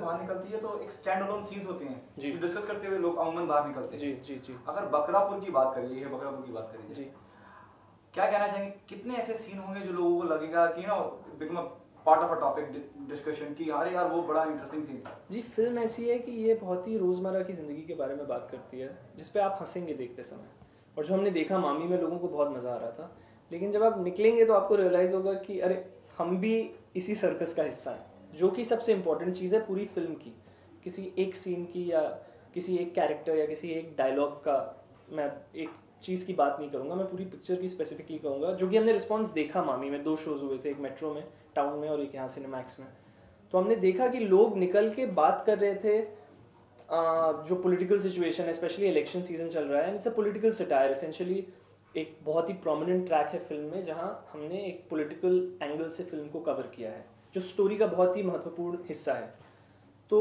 बाहर निकलती है तो एक स्टैंड अलोन सीन्स होते हैं जी। जो डिस्कस करते हुए लोग अमूमन बाहर निकलते हैं। जी जी जी। अगर बकरापुर की बात करें, ये बकरापुर की बात करें जी, क्या कहना चाहेंगे, कितने ऐसे सीन होंगे जो लोगों को लगेगा कि ना become a part of a topic discussion की अरे यार वो बड़ा इंटरेस्टिंग सीन था। जी फिल्म ऐसी है कि ये बहुत ही रोज़मर्रा की ज़िंदगी के बारे में बात करती है जिस पे आप हंसेंगे देखते समय। और जो हमने देखा मामी में लोगों को बहुत मज़ा आ रहा था, लेकिन जब आप निकलेंगे तो आपको रियलाइज़ होगा कि अरे हम भी इसी सर्कस का हिस्सा हैं, जो कि सबसे इम्पोर्टेंट चीज़ है पूरी फिल्म की। किसी एक सीन की या किसी एक कैरेक्टर या किसी एक डायलॉग का मैं एक चीज़ की बात नहीं करूँगा, मैं पूरी पिक्चर की स्पेसिफिकली कहूँगा, जो कि हमने रिस्पॉन्स देखा मामी में। 2 शोज़ हुए थे, एक मेट्रो में टाउन में और एक यहाँ सिनेमैक्स में। तो हमने देखा कि लोग निकल के बात कर रहे थे जो पॉलिटिकल सिचुएशन है, स्पेशली इलेक्शन सीजन चल रहा है, and it's a political satire essentially. एक बहुत ही प्रोमिनेंट ट्रैक है फिल्म में जहाँ हमने एक पॉलिटिकल एंगल से फिल्म को कवर किया है, जो स्टोरी का बहुत ही महत्वपूर्ण हिस्सा है। तो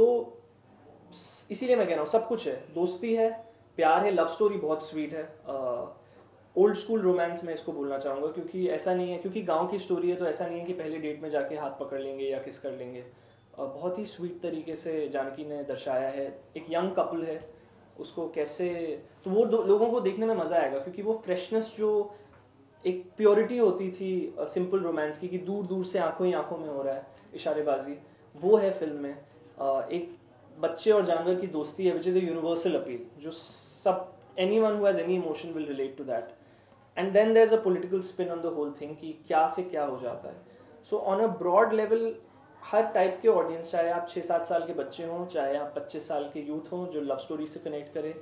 इसीलिए मैं कह रहा हूँ सब कुछ है, दोस्ती है, प्यार है, लव स्टोरी बहुत स्वीट है, ओल्ड स्कूल रोमांस में इसको बोलना चाहूँगा, क्योंकि ऐसा नहीं है, क्योंकि गांव की स्टोरी है तो ऐसा नहीं है कि पहले डेट में जाके हाथ पकड़ लेंगे या किस कर लेंगे। बहुत ही स्वीट तरीके से जानकी ने दर्शाया है। एक यंग कपल है, उसको कैसे, तो वो लोगों को देखने में मज़ा आएगा, क्योंकि वो फ्रेशनेस जो एक प्योरिटी होती थी सिंपल रोमांस की, कि दूर दूर से आंखों ही आंखों में हो रहा है इशारेबाजी, वो है फिल्म में। एक बच्चे और जानवर की दोस्ती है which is a universal appeal, जो सब anyone who has any emotion will relate to that. And then there's a political spin on the whole thing कि क्या से क्या हो जाता है। So on a broad level her type के ऑडियंस, चाहे आप 6-7 साल के बच्चे हों, चाहे आप 25 साल के यूथ हों जो लव स्टोरी से कनेक्ट करे,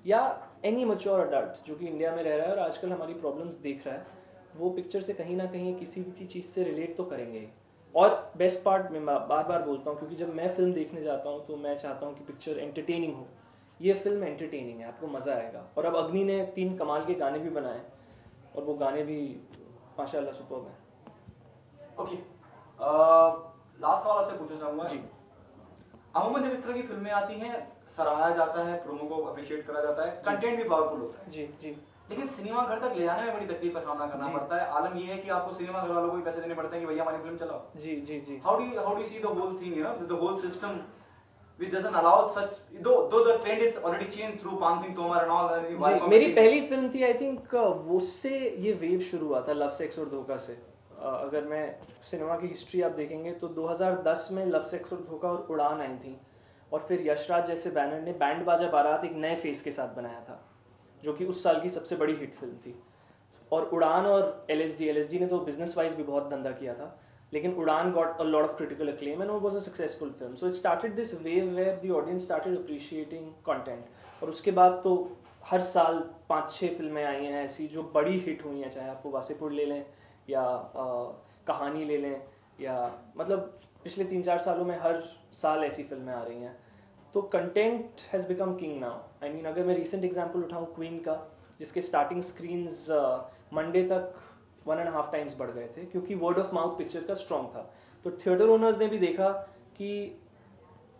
या एनी मैच्योर अडल्ट जो कि इंडिया में रह रहा है और आजकल हमारी प्रॉब्लम्स देख रहा है, वो पिक्चर से कहीं ना कहीं किसी भी चीज़ से रिलेट तो करेंगे ही। और बेस्ट पार्ट मैं बार बार बोलता हूँ, क्योंकि जब मैं फिल्म देखने जाता हूँ तो मैं चाहता हूँ कि पिक्चर एंटरटेनिंग हो। ये फिल्म एंटरटेनिंग है, आपको मज़ा आएगा। और अब अग्नि ने 3 कमाल के गाने भी बनाए और वो गाने भी माशाल्लाह सुपर्ब हैं। ओके, लास्ट सवाल आपसे पूछना चाहूंगा जी। अमूमन जब इस तरह की फिल्में आती हैं सराहा जाता है, प्रोमो को अप्रिशिएट करा जाता है, कंटेंट भी पावरफुल होता है। जी जी। लेकिन सिनेमा घर तक ले जाने में बड़ी तकलीफ का सामना करना पड़ता है। आलम यह है कि आपको सिनेमा घर वालों को भी पैसे देने पड़ते हैं कि भैया हमारी फिल्म चलाओ। जी जी जी। How do you see the whole thing, you know, the whole system which doesn't allow such, though the trend is already changed through Pan Singh Tomar and all जी, मेरी पहली फिल्म थी आई थिंक, वो से ये wave शुरू हुआ था love sex और धोखा से। अगर मैं सिनेमा की हिस्ट्री आप देखेंगे तो 2010 में लव सेक्स और धोखा और उड़ान आई थी, और फिर यशराज जैसे बैनर ने बैंड बाजा बारात एक नए फेस के साथ बनाया था, जो कि उस साल की सबसे बड़ी हिट फिल्म थी। और उड़ान और एलएसडी ने तो बिजनेस वाइज भी बहुत धंधा किया था, लेकिन Udaan got a lot of critical acclaim and was a successful film. So it started this wave where the audience started appreciating content. और उसके बाद तो हर साल 5-6 फिल्में आई हैं ऐसी जो बड़ी हिट हुई हैं, चाहे आप वो वासेपुर ले लें या कहानी ले लें, या मतलब पिछले 3-4 सालों में हर साल ऐसी फिल्में आ रही हैं। तो content has become king now. I mean अगर मैं रिसेंट एग्जांपल उठाऊं क्वीन का, जिसके स्टार्टिंग स्क्रीन्स मंडे तक 1.5 टाइम्स बढ़ गए थे, क्योंकि वर्ड ऑफ माउथ पिक्चर का स्ट्रॉन्ग था। तो थिएटर ओनर्स ने भी देखा कि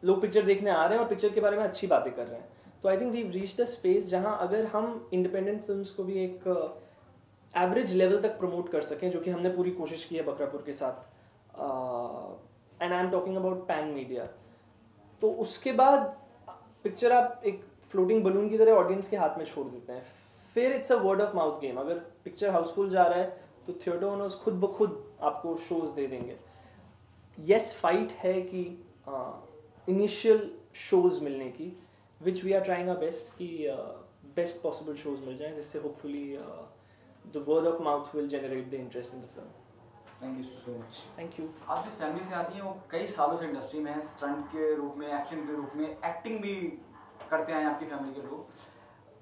लोग पिक्चर देखने आ रहे हैं और पिक्चर के बारे में अच्छी बातें कर रहे हैं। तो I think we reached a space जहां अगर हम इंडिपेंडेंट फिल्म्स को भी एक एवरेज लेवल तक प्रमोट कर सकें, जो कि हमने पूरी कोशिश की है बकरापुर के साथ, and I am talking about pan media, तो उसके बाद पिक्चर आप एक फ्लोटिंग बलून की तरह ऑडियंस के हाथ में छोड़ देते हैं। फिर it's a word of mouth game. अगर पिक्चर हाउसफुल जा रहा है तो थिएटर ओनर्स खुद ब खुद आपको शोज दे देंगे। यस, फाइट है कि इनिशियल शोज मिलने की, which we are trying our best कि बेस्ट पॉसिबल शोज मिल जाएं, जिससे hopefully the word of mouth will generate the interest in the film. Thank you so much. Thank you. आप जिस फैमिली से आती हैं वो कई सालों से इंडस्ट्री में है, स्टंट के रूप में, एक्शन के रूप में, एक्टिंग भी करते हैं आपकी फैमिली के लोग।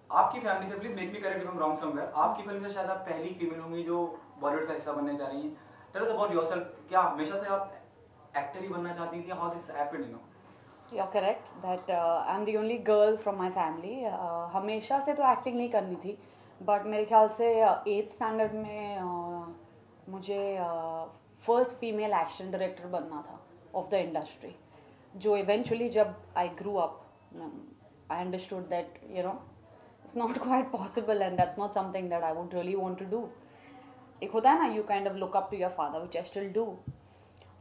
आपकी फैमिली से, please make me correct if I am wrong somewhere, आपकी फिल्म से शायद आप पहली फीमेल होंगी जो बॉलीवुड का हिस्सा बनने जा रही हैं। टेल अस अबाउट योरसेल्फ, क्या हमेशा से आप एक्टर ही बनना चाहती थी? How this happened, you know? You're correct that I'm the only girl from my family. हमेशा से तो एक्टिंग नहीं करनी थी, बट मेरे ख्याल से 8th स्टैंडर्ड में मुझे फर्स्ट फीमेल एक्शन डायरेक्टर बनना था ऑफ द इंडस्ट्री, जो इवेंचुअली जब I grew up I understood that you know it's not quite possible and that's not something that I would really want to do. एक होता है ना, you kind of look up to your father, which I still do.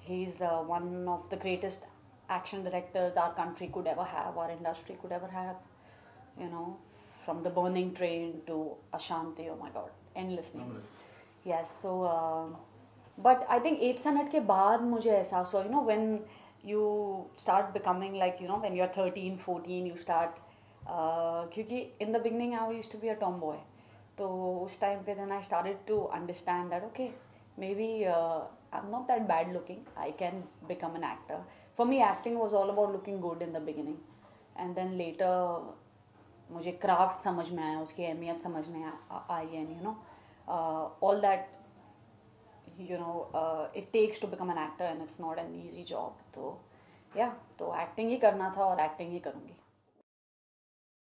He is one of the greatest action directors our country could ever have, our industry could ever have, you know, from The Burning Train to Ashanti. Oh my god, endless names. Yes, so but I think 8th standard के बाद मुझे एहसास हुआ, you know, when you start becoming like, you know, when you're 13 14 you start क्योंकि in the beginning I used to be a tomboy, तो उस time पे then I started to understand that okay, maybe I'm not that bad looking, I can become an actor. For me acting was all about looking good in the beginning, and then later मुझे craft समझ में आया, उसकी अहमियत समझने आई, and you know all that, you know, it takes to become an actor and it's not an easy job. तो या तो एक्टिंग ही करना था और एक्टिंग ही करूँगी.